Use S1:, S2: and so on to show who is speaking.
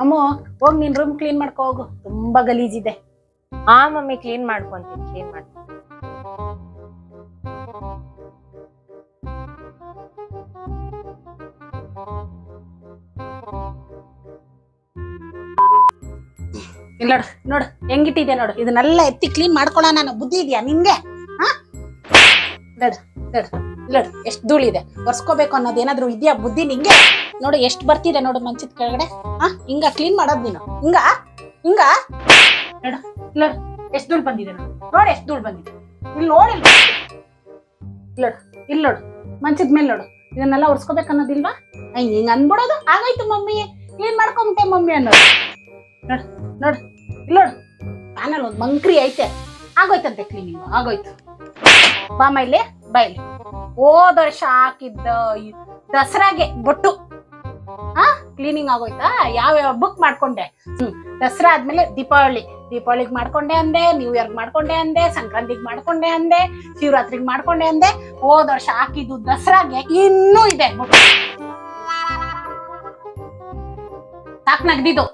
S1: ಅಮ್ಮ ಹೋಗ್ ನಿನ್ ರೂಮ್ ಕ್ಲೀನ್ ಮಾಡ್ಕೊ ಹೋಗು, ತುಂಬಾ ಗಲೀಜಿದೆ.
S2: ಹಾ ಮಮ್ಮಿ, ಕ್ಲೀನ್ ಮಾಡ್ಕೊಂತೀನಿ.
S1: ಇಲ್ಲ ನೋಡು ನೋಡು ಹೆಂಗಿಟ್ಟಿದೆ ನೋಡು, ಇದನ್ನೆಲ್ಲ ಎತ್ತಿ ಕ್ಲೀನ್ ಮಾಡ್ಕೊಳ್ಳೋ ನಾನು ಬುದ್ಧಿ ಇದೆಯಾ ನಿನ್ಗೆ? ಹಾ ನೋಡು ನೋಡು ನೋಡು ಎಷ್ಟು ಧೂಳಿದೆ, ಒರ್ಸ್ಕೋಬೇಕು ಅನ್ನೋದು ಏನಾದ್ರು ಇದೆಯಾ ಬುದ್ಧಿ ನಿಂಗೆ? ನೋಡು ಎಷ್ಟು ಬರ್ತಿದೆ ನೋಡು ಮಂಚದ ಕೆಳಗಡೆ. ಹಿಂಗ ಕ್ಲೀನ್ ಮಾಡೋದ್ ನೀನು? ಹಿಂಗ ಹಿಂಗ ನೋಡು ನೋಡು ಎಷ್ಟು ಧೂಳು ಬಂದಿದೆ ನೋಡು, ನೋಡಿ ಎಷ್ಟು ಧೂಳು ಬಂದಿದೆ. ಇಲ್ಲಿ ನೋಡಿಲ್ಲ ನೋಡು, ಇಲ್ಲಿ ನೋಡು ಮಂಚದ ಮೇಲೆ ನೋಡು, ಇದನ್ನೆಲ್ಲ ಒರ್ಸ್ಕೋಬೇಕು ಅನ್ನೋದಿಲ್ವಾ? ಹಿಂಗ ಅನ್ಬಿಡೋದು, ಆಗಾಯ್ತು ಮಮ್ಮಿ ಕ್ಲೀನ್ ಮಾಡ್ಕೊಂಬಿಟ್ಟೆ ಮಮ್ಮಿ ಅನ್ನೋದು. ನೋಡು ನೋಡು ಇಲ್ಲ ನೋಡು, ಪ್ಯಾನಲ್ ಒಂದು ಮಂಕ್ರಿ ಐತೆ, ಆಗೋಯ್ತಂತೆ ಕ್ಲೀನಿಂಗ್, ಆಗೋಯ್ತು. ಬಾಮ ಇಲ್ಲಿ ಬಾಯ್ಲಿ, ಹೋದ ವರ್ಷ ಹಾಕಿದ್ದ ದಸರಾಗೆ ಬೊಟ್ಟು ಕ್ಲೀನಿಂಗ್ ಆಗೋಯ್ತಾ? ಯಾವ ಹಬ್ಬಕ್ ಮಾಡ್ಕೊಂಡೆ? ದಸರಾ ಆದ್ಮೇಲೆ ದೀಪಾವಳಿಗೆ ಮಾಡ್ಕೊಂಡೆ ಅಂದೆ, ನ್ಯೂ ಇಯರ್ಗ್ ಮಾಡ್ಕೊಂಡೆ ಅಂದೆ, ಸಂಕ್ರಾಂತಿಗೆ ಮಾಡ್ಕೊಂಡೆ ಅಂದೆ, ಶಿವರಾತ್ರಿಗ್ ಮಾಡ್ಕೊಂಡೆ ಅಂದೆ. ಹೋದ ವರ್ಷ ಹಾಕಿದ್ದು ದಸರಾಗೆ ಇನ್ನೂ ಇದೆ ಬೊಟ್ಟು. ಸಾಕ್ ನಗ್ದಿದ್ದು.